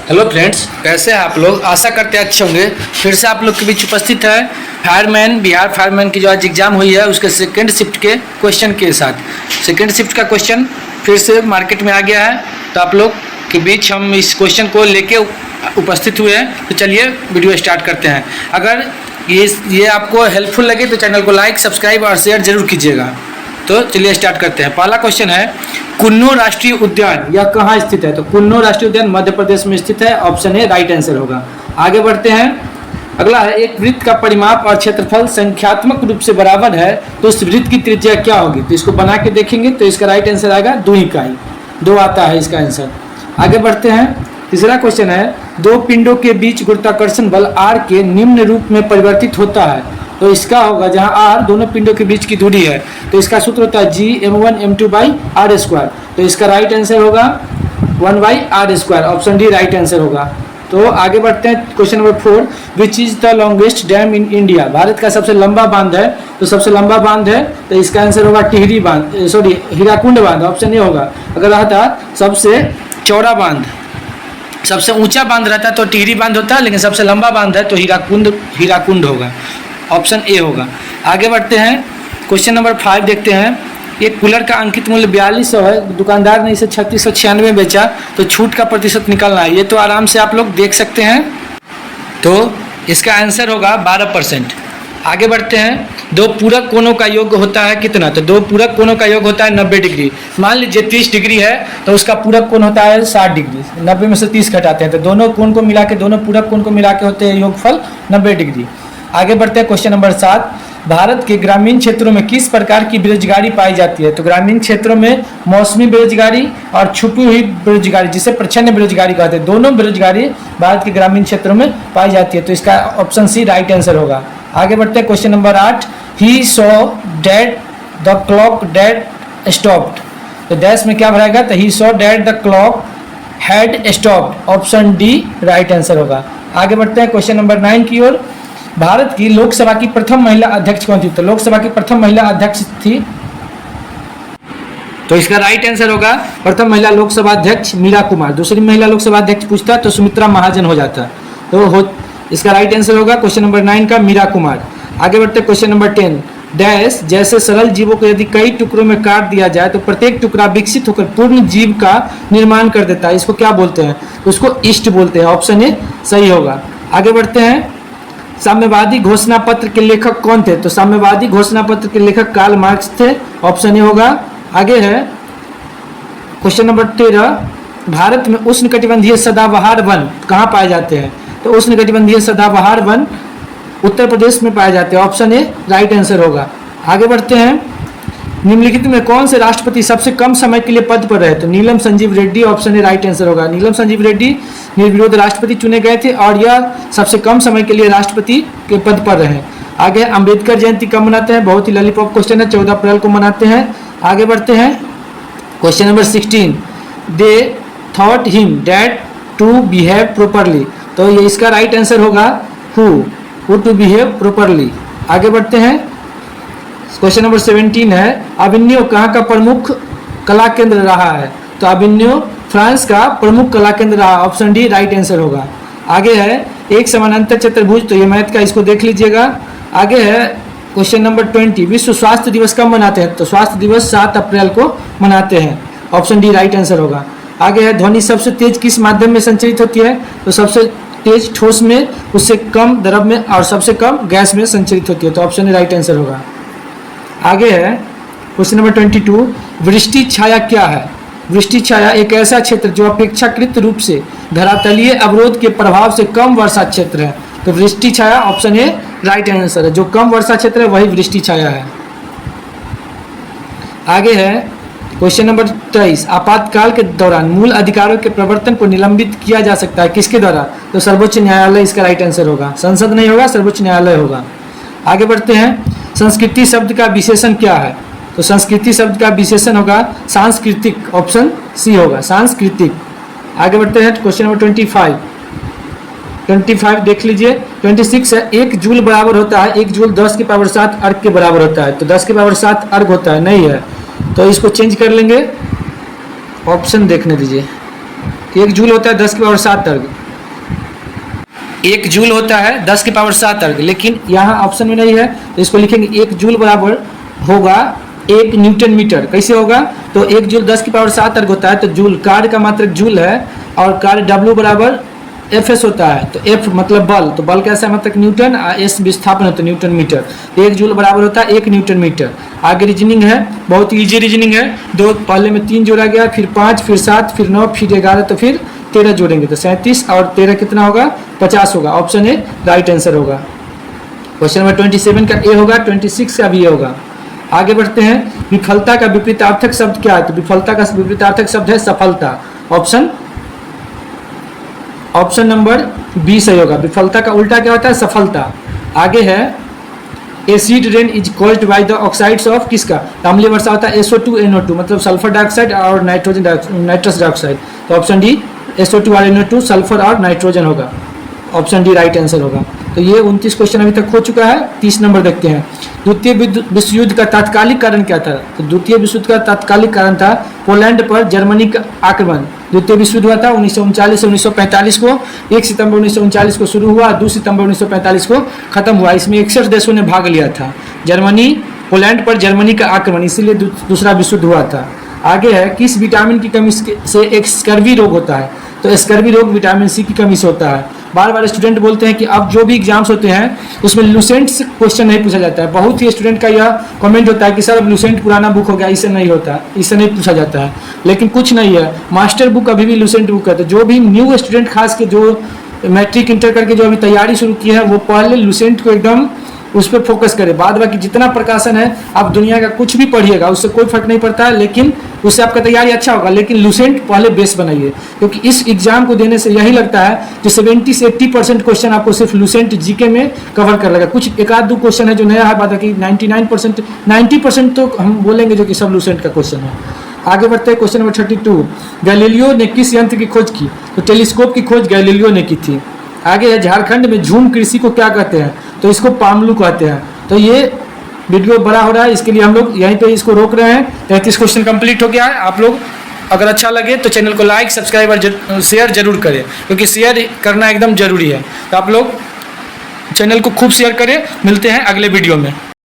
Hello friends, कैसे हैं आप लोग। आशा करते हैं अच्छे होंगे। फिर से आप लोग के बीच उपस्थित है फायरमैन, बिहार फायरमैन की जो आज एग्जाम हुई है उसके सेकंड शिफ्ट के क्वेश्चन के साथ। सेकंड शिफ्ट का क्वेश्चन फिर से मार्केट में आ गया है, तो आप लोग के बीच हम इस क्वेश्चन को लेके उपस्थित हुए हैं। तो चलिए वीडियो स्टार्ट करते हैं। अगर ये आपको हेल्पफुल लगे तो चैनल को लाइक, सब्सक्राइब और शेयर जरूर कीजिएगा। तो चलिए स्टार्ट करते हैं। पहला क्वेश्चन है, कुन्नू राष्ट्रीय उद्यान यह कहाँ स्थित है। तो कुन्नू राष्ट्रीय उद्यान मध्य प्रदेश में स्थित है। ऑप्शन ए राइट आंसर होगा। आगे बढ़ते हैं। अगला है, एक वृत्त का परिमाप और क्षेत्रफल संख्यात्मक रूप से बराबर है तो उस वृत्त की त्रिज्या क्या होगी। तो इसको बना के देखेंगे तो इसका राइट आंसर आएगा 2 इकाई। 2 आता है इसका आंसर। आगे बढ़ते हैं। तीसरा क्वेश्चन है, दो पिंडों के बीच गुरुत्वाकर्षण बल R के निम्न रूप में परिवर्तित होता है। तो इसका होगा, जहां R दोनों पिंडों के बीच की दूरी है तो इसका सूत्र होता है G(m1 m2/r²। तो इसका राइट आंसर होगा 1/r²। Option D right answer होगा। तो आगे बढ़ते हैं। Question number 4, which is the longest dam in India. Bharat का सबसे लंबा बांध है। तो सबसे लंबा बांध है तो इसका आंसर होगा टिहरी बांध, हीराकुंड बांध। ऑप्शन ए होगा। अगर रहता सबसे चौड़ा बांध, सबसे ऊंचा बांध रहता तो टिहरी बांध होता, लेकिन सबसे लंबा बांध है तो हीराकुंड होगा। ऑप्शन ए होगा। आगे बढ़ते हैं। क्वेश्चन नंबर 5 देखते हैं। एक कूलर का अंकित मूल्य 4200 है, दुकानदार ने इसे 3696 में बेचा, तो छूट का प्रतिशत निकालना है। ये तो आराम से आप लोग देख सकते हैं। तो इसका आंसर होगा 12%। आगे बढ़ते हैं। दो पूरक कोणों का योग होता है कितना। तो दो पूरक कोणों का योग होता है 90 डिग्री। मान लीजिए 30 डिग्री है तो उसका पूरक कोण होता है 60 डिग्री। 90 में से 30 घटाते हैं तो दोनों कोण को मिला के, दोनों पूरक कोण को मिला के होते हैं योगफल 90 डिग्री। आगे बढ़ते हैं। क्वेश्चन नंबर 7, भारत के ग्रामीण क्षेत्रों में किस प्रकार की बेरोजगारी पाई जाती है। तो ग्रामीण क्षेत्रों में मौसमी बेरोजगारी और छुपी हुई बेरोजगारी, जिसे प्रच्छन्न बेरोजगारी कहते हैं, दोनों बेरोजगारी भारत के ग्रामीण क्षेत्रों में पाई जाती है। तो इसका ऑप्शन सी राइट आंसर होगा। आगे बढ़ते हैं। Question number 8, he saw that the clock that stopped. तो डैश में क्या भराएगा, तो he saw that the clock had stopped. Option D right answer होगा। आगे बढ़ते हैं क्वेश्चन नंबर 9 की ओर। भारत की लोकसभा की प्रथम महिला अध्यक्ष कौन थी। तो लोकसभा की प्रथम महिला अध्यक्ष थी, तो इसका राइट आंसर होगा प्रथम महिला लोकसभा अध्यक्ष मीरा कुमार। दूसरी महिला लोकसभा अध्यक्ष पूछता तो सुमित्रा महाजन हो जाता। तो इसका राइट आंसर होगा क्वेश्चन नंबर 9 का मीरा कुमार। आगे बढ़ते क्वेश्चन नंबर 10, डैश जैसे सरल जीवों को यदि कई टुकड़ों में काट दिया जाए तो प्रत्येक टुकड़ा विकसित होकर पूर्ण जीव का निर्माण कर देता है। इसको क्या बोलते हैं, तो उसको ईस्ट बोलते हैं। ऑप्शन ए सही होगा। आगे बढ़ते हैं। साम्यवादी घोषणा पत्र के लेखक कौन थे। तो साम्यवादी घोषणा पत्र के लेखक कार्ल मार्क्स थे। ऑप्शन ए होगा। आगे है क्वेश्चन नंबर 13, भारत में उष्णकटिबंधीय सदाबहार वन कहाँ पाए जाते हैं। तो उष्णकटिबंधीय सदाबहार वन उत्तर प्रदेश में पाए जाते हैं। ऑप्शन ए राइट आंसर होगा। आगे बढ़ते हैं। निम्नलिखित में कौन से राष्ट्रपति सबसे कम समय के लिए पद पर रहे। तो Neelam Sanjiva Reddy. Option A right answer होगा। नीलम संजीव रेड्डी निर्विरोध राष्ट्रपति चुने गए थे और यह सबसे कम समय के लिए राष्ट्रपति के पद पर रहे। आगे अंबेडकर जयंती कब मनाते हैं। बहुत ही लॉलीपॉप क्वेश्चन है, 14 अप्रैल को मनाते हैं। आगे बढ़ते हैं। Question number 16, they thought him that to behave properly. तो ये इसका राइट आंसर होगा हु टू बिहेव प्रोपरली। आगे बढ़ते हैं। क्वेश्चन नंबर 17 है, अभिन्यो कहाँ का प्रमुख कला केंद्र रहा है। तो अभिन्यो फ्रांस का प्रमुख कला केंद्र रहा। ऑप्शन डी राइट आंसर होगा। आगे है, एक समानांतर चतुर्भुज, तो ये मैथ का, इसको देख लीजिएगा। आगे है क्वेश्चन नंबर 20, विश्व स्वास्थ्य दिवस कब मनाते हैं। तो स्वास्थ्य दिवस 7 अप्रैल को मनाते हैं। ऑप्शन डी राइट आंसर होगा। आगे है, ध्वनि सबसे तेज किस माध्यम में संचरित होती है। तो सबसे तेज ठोस में, उससे कम द्रव में और सबसे कम गैस में संचरित होती है। तो ऑप्शन ए राइट आंसर होगा। आगे है क्वेश्चन नंबर 22, वृष्टि छाया क्या है। वृष्टि छाया एक ऐसा क्षेत्र जो अपेक्षाकृत रूप से धरातलीय अवरोध के प्रभाव से कम वर्षा क्षेत्र है। तो वृष्टि छाया ऑप्शन ए राइट आंसर है। जो कम वर्षा क्षेत्र है वही वृष्टि छाया है। आगे है क्वेश्चन नंबर 23, आपातकाल के दौरान मूल अधिकारों के प्रवर्तन को निलंबित किया जा सकता है किसके द्वारा। तो सर्वोच्च न्यायालय इसका राइट आंसर होगा। संसद नहीं होगा, सर्वोच्च न्यायालय होगा। आगे बढ़ते हैं। संस्कृति शब्द का विशेषण क्या है। तो संस्कृति शब्द का विशेषण होगा सांस्कृतिक। ऑप्शन सी होगा, सांस्कृतिक। आगे बढ़ते हैं। क्वेश्चन नंबर 25 देख लीजिए। 26 है, 1 जूल बराबर होता है, 1 जूल 10 की पावर 7 अर्घ के बराबर होता है। तो 10 की पावर 7 अर्घ होता है, नहीं है, तो इसको चेंज कर लेंगे। ऑप्शन देखने दीजिए। 1 जूल होता है 10 की पावर 7 अर्घ, 1 जूल होता है 10 की पावर 7 अर्ग, लेकिन यहाँ ऑप्शन में नहीं है तो इसको लिखेंगे 1 जूल बराबर होगा 1 न्यूटन मीटर। कैसे होगा? तो 1 जूल 10 की पावर 7 अर्ग होता है, तो जूल कार्य का मात्रक जूल है और कार्य W बराबर Fs होता है, तो F मतलब बल, तो बल कैसा मतलब न्यूटन, S विस्थापन होता है न्यूटन मीटर, तो 1 जूल बराबर होता है 1 न्यूटन मीटर। आगे रीजनिंग है, बहुत इजी रीजनिंग है। दो पहले में 3 जोड़ा गया, फिर 5, फिर 7, फिर 9, फिर 11, तो फिर 13 जोड़ेंगे तो 37 और 13 कितना होगा? 50 होगा। ऑप्शन ए राइट आंसर होगा। क्वेश्चन नंबर 27 का ए होगा, 26 का भी ए होगा। आगे बढ़ते हैं। विफलता का विपरीतार्थक शब्द क्या है? तो विफलता का विपरीतार्थक शब्द है सफलता। ऑप्शन नंबर बी सही होगा। विफलता का उल्टा क्या होता है? सफलता। आगे है acid rain is caused by the oxides of किसका? अम्लीय वर्षा होता है SO2 NO2, मतलब सल्फर डाइऑक्साइड और नाइट्रस डाइऑक्साइड। तो ऑप्शन डी SO2 और NO2 सल्फर और नाइट्रोजन होगा। ऑप्शन डी राइट आंसर होगा। तो ये 29 क्वेश्चन अभी तक हो चुका है। 30 नंबर देखते हैं। द्वितीय विश्व युद्ध का तात्कालिक कारण क्या था? तो द्वितीय विश्व युद्ध का तात्कालिक कारण था पोलैंड पर जर्मनी का आक्रमण। द्वितीय विश्व युद्ध हुआ था 1939 से 1945 को। 1 सितंबर 1939 को शुरू हुआ, 2 सितंबर 1945 को खत्म हुआ। इसमें 61 देशों ने भाग लिया था। पोलैंड पर जर्मनी का आक्रमण, इसीलिए दूसरा विश्व युद्ध हुआ था। आगे है किस विटामिन की कमी से एक स्कर्वी रोग होता है? तो स्कर्वी रोग विटामिन सी की कमी से होता है। बार बार स्टूडेंट बोलते हैं कि अब जो भी एग्जाम्स होते हैं उसमें लूसेंट से क्वेश्चन नहीं पूछा जाता है। बहुत ही स्टूडेंट का यह कमेंट होता है कि सर अब लूसेंट पुराना बुक हो गया, इससे नहीं होता, इससे नहीं पूछा जाता है। लेकिन कुछ नहीं है, मास्टर बुक अभी भी लूसेंट बुक है। तो जो भी न्यू स्टूडेंट खास के जो मैट्रिक इंटर करके जो अभी तैयारी शुरू की है वो पहले लूसेंट को एकदम उस पर फोकस करें। बाद बाकी जितना प्रकाशन है आप दुनिया का कुछ भी पढ़िएगा उससे कोई फर्क नहीं पड़ता है, लेकिन उससे आपका तैयारी अच्छा होगा। लेकिन लूसेंट पहले बेस बनाइए, क्योंकि इस एग्जाम को देने से यही लगता है कि 70 से 80% क्वेश्चन आपको सिर्फ लूसेंट जीके में कवर कर लेगा। कुछ एक आध दो क्वेश्चन है जो नया है, बाकी 90% तो हम बोलेंगे जो कि सब लूसेंट का क्वेश्चन है। आगे बढ़ते हैं। Question number 32। गैलीलियो ने किस यंत्र की खोज की? तो टेलीस्कोप की खोज गैलीलियो ने की थी। आगे है झारखंड में झूम कृषि को क्या कहते हैं? तो इसको पामलू कहते हैं। तो ये वीडियो बड़ा हो रहा है, इसके लिए हम लोग यहीं पे इसको रोक रहे हैं। 33 क्वेश्चन कंप्लीट हो गया है। आप लोग अगर अच्छा लगे तो चैनल को लाइक, सब्सक्राइब और शेयर जरूर करें, क्योंकि शेयर करना एकदम जरूरी है। तो आप लोग चैनल को खूब शेयर करें। मिलते हैं अगले वीडियो में।